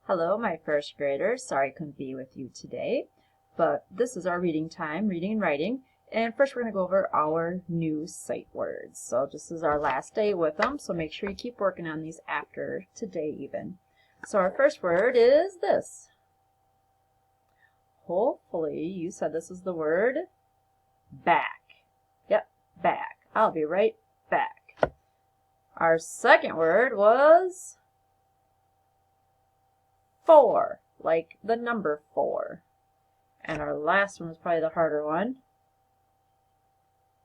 Hello, my first graders. Sorry I couldn't be with you today, but this is our reading time, reading and writing. And first we're going to go over our new sight words. So this is our last day with them, so make sure you keep working on these after today even. So our first word is this. Hopefully you said this is the word back. Yep, back. I'll be right back. Our second word was 4, like the number 4. And our last one was probably the harder one.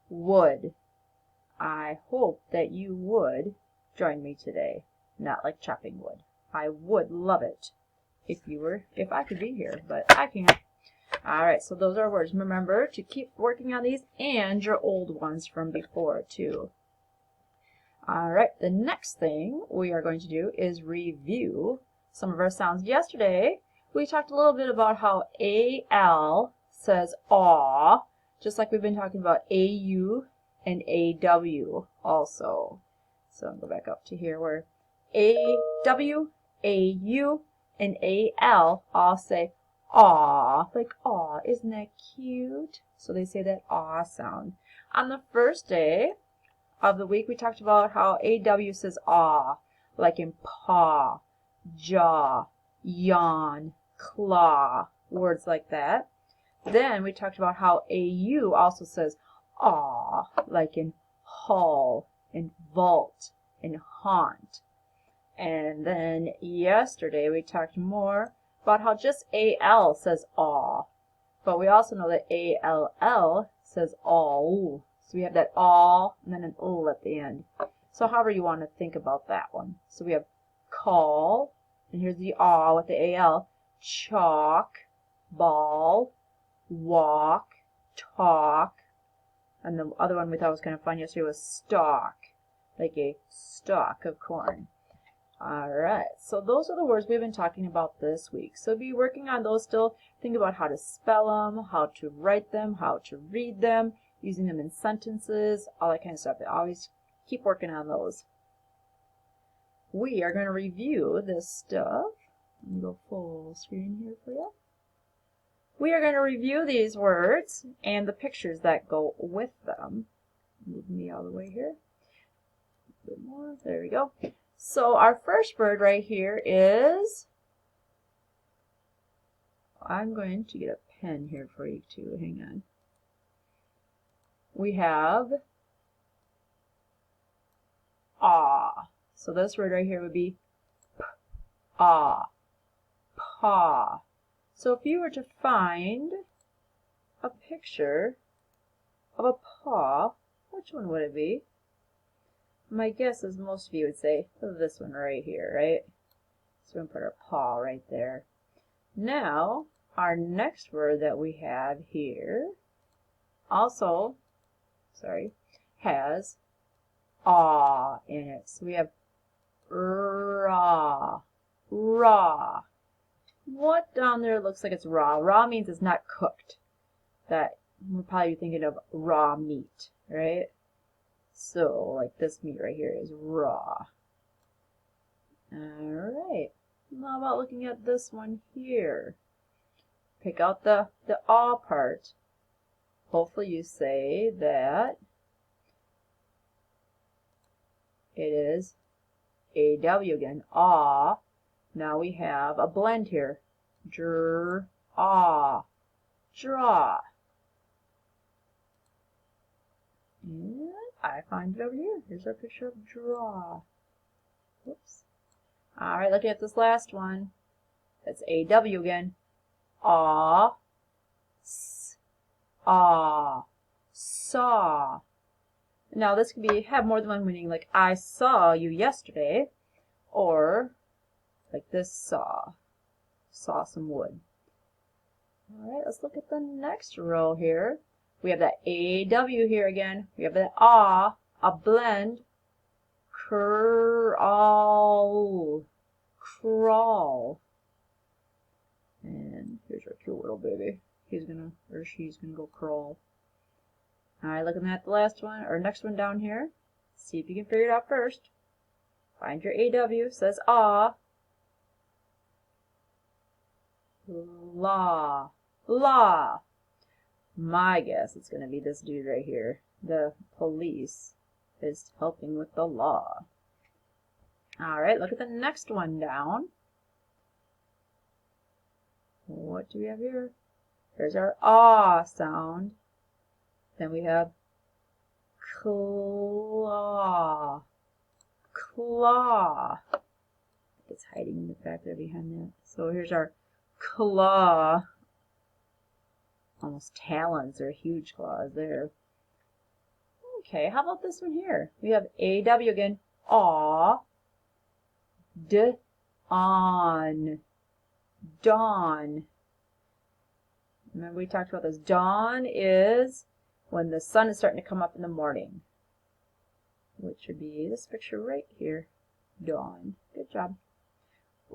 Would. I hope that you would join me today. Not like chopping wood. I would love it if I could be here, but I can't. Alright, so those are words. Remember to keep working on these and your old ones from before too. Alright, the next thing we are going to do is review some of our sounds. Yesterday, we talked a little bit about how AL says aw, just like we've been talking about AU and AW also. So I'll go back up to here where AW, AU, and AL all say aw, like aw, isn't that cute? So they say that aw sound. On the first day of the week, we talked about how AW says aw, like in paw, jaw, yawn, claw, words like that. Then we talked about how AU also says aw, like in haul, and vault, and haunt. And then yesterday we talked more about how just AL says aw, but we also know that ALL says all. So we have that aw and then an ul at the end. So however you want to think about that one. So we have call, and here's the aw with the AL, chalk, ball, walk, talk, and the other one we thought was kind of fun yesterday was stalk, like a stalk of corn. Alright, so those are the words we've been talking about this week. So be working on those still. Think about how to spell them, how to write them, how to read them, using them in sentences, all that kind of stuff. Always keep working on those. We are going to review this stuff. Let me go full screen here for you. We are going to review these words and the pictures that go with them. Move me out of the way here. A bit more. There we go. So our first word right here is, I'm going to get a pen here for you too. Hang on. We have aw. So this word right here would be aw, paw. So if you were to find a picture of a paw, which one would it be? My guess is most of you would say this one right here, right? So we're going to put our paw right there. Now, our next word that we have here also, has aw in it. So we have raw, raw. What down there looks like it's raw? Raw means it's not cooked. That we're probably thinking of raw meat, right? So, like this meat right here is raw. Alright. How about looking at this one here? Pick out the aw part. Hopefully you say that it is AW again. Aw. Now we have a blend here. Aw. Draw. And I find it over here. Here's our picture of draw. Whoops. Alright, looking at this last one. That's AW again. Aw. Aw. Saw. Now this could have more than one meaning, like I saw you yesterday, or like this saw some wood. Alright, let's look at the next row here. We have that AW here again. We have that aw, a blend, crawl, crawl. And here's our cute little baby. He's gonna, or she's gonna go crawl. Alright, looking at the last one, or next one down here. See if you can figure it out first. Find your AW, says aw. Law. Law. My guess it's going to be this dude right here. The police is helping with the law. All right, look at the next one down. What do we have here? There's our ah sound. Then we have claw. Claw. It's hiding in the back there behind that. So here's our claw. Almost talons or huge claws there. Okay, how about this one here? We have AW again. Aw. D. On. Dawn. Remember we talked about this. Dawn is when the sun is starting to come up in the morning. Which would be this picture right here. Dawn. Good job.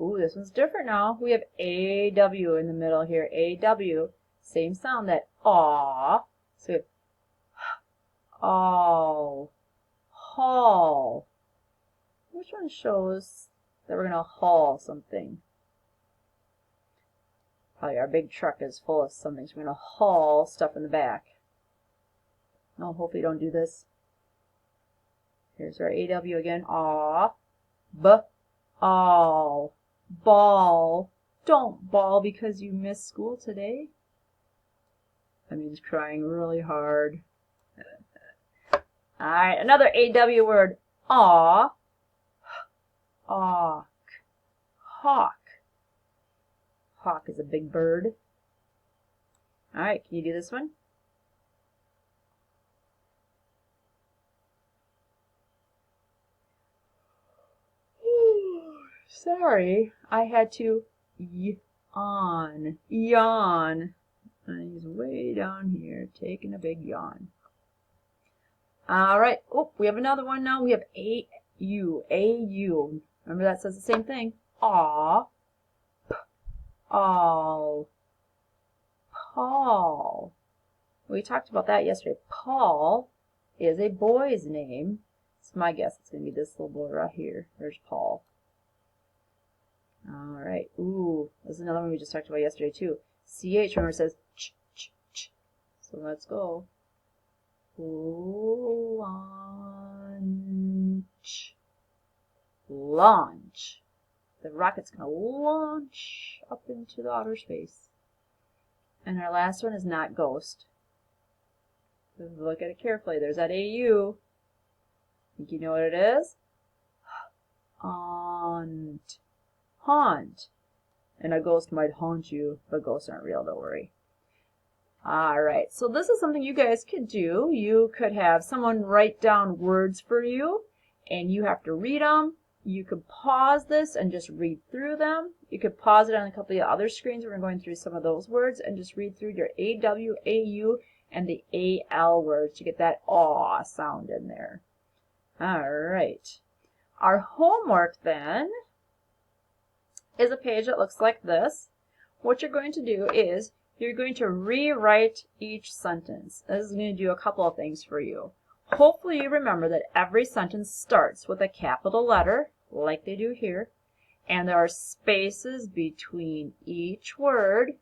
Ooh, this one's different now. We have AW in the middle here. AW. Same sound, that aw. So we have all. Haul. Which one shows that we're going to haul something? Probably our big truck is full of something, so we're going to haul stuff in the back. Oh, hopefully you don't do this. Here's our AW again. Aw. B. All. Ball. Don't bawl because you missed school today. That means crying really hard. Alright, another AW word. Aw. Awk. Hawk. Hawk is a big bird. Alright, can you do this one? Sorry, I had to yawn. Yawn. And he's way down here taking a big yawn. Alright, oh, we have another one now. We have A-U. A-U. Remember that says the same thing. Aw. P. All. Paul. We talked about that yesterday. Paul is a boy's name. It's my guess it's going to be this little boy right here. There's Paul. Alright. Ooh, this is another one we just talked about yesterday too. CH, remember, it says ch, ch, ch. So let's go. Launch. Launch. The rocket's going to launch up into the outer space. And our last one is not ghost. Look at it carefully. There's that AU. Think you know what it is? Haunt. Haunt. And a ghost might haunt you, but ghosts aren't real, don't worry. Alright, so this is something you guys could do. You could have someone write down words for you, and you have to read them. You could pause this and just read through them. You could pause it on a couple of other screens where we're going through some of those words and just read through your AW, AU, and the AL words to get that aw sound in there. Alright. Our homework then is a page that looks like this. What you're going to do is you're going to rewrite each sentence. This is going to do a couple of things for you. Hopefully you remember that every sentence starts with a capital letter, like they do here, and there are spaces between each word.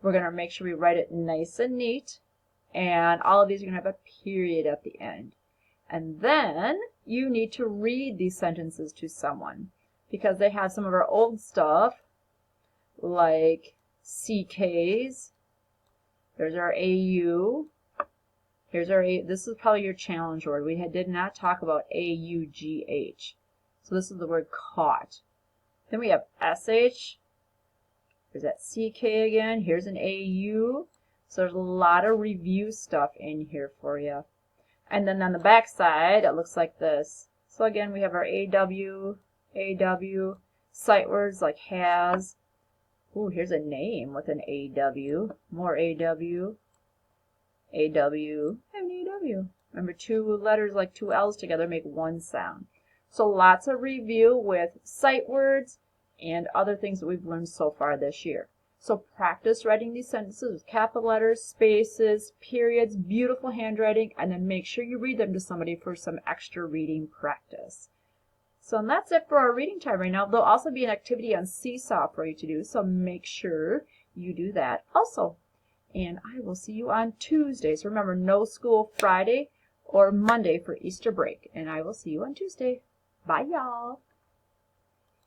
We're going to make sure we write it nice and neat, and all of these are going to have a period at the end. And then you need to read these sentences to someone, because they have some of our old stuff, like CKs. There's our AU. Here's our A. This is probably your challenge word. We did not talk about AUGH. So this is the word caught. Then we have SH. There's that CK again. Here's an AU. So there's a lot of review stuff in here for you. And then on the back side, it looks like this. So again, we have our AW, sight words like has. Ooh, here's a name with an AW. More AW, and AW. Remember, two letters like two L's together make one sound. So lots of review with sight words and other things that we've learned so far this year. So practice writing these sentences with capital letters, spaces, periods, beautiful handwriting, and then make sure you read them to somebody for some extra reading practice. So that's it for our reading time right now. There'll also be an activity on Seesaw for you to do, so make sure you do that also. And I will see you on Tuesdays. Remember, no school Friday or Monday for Easter break. And I will see you on Tuesday. Bye, y'all.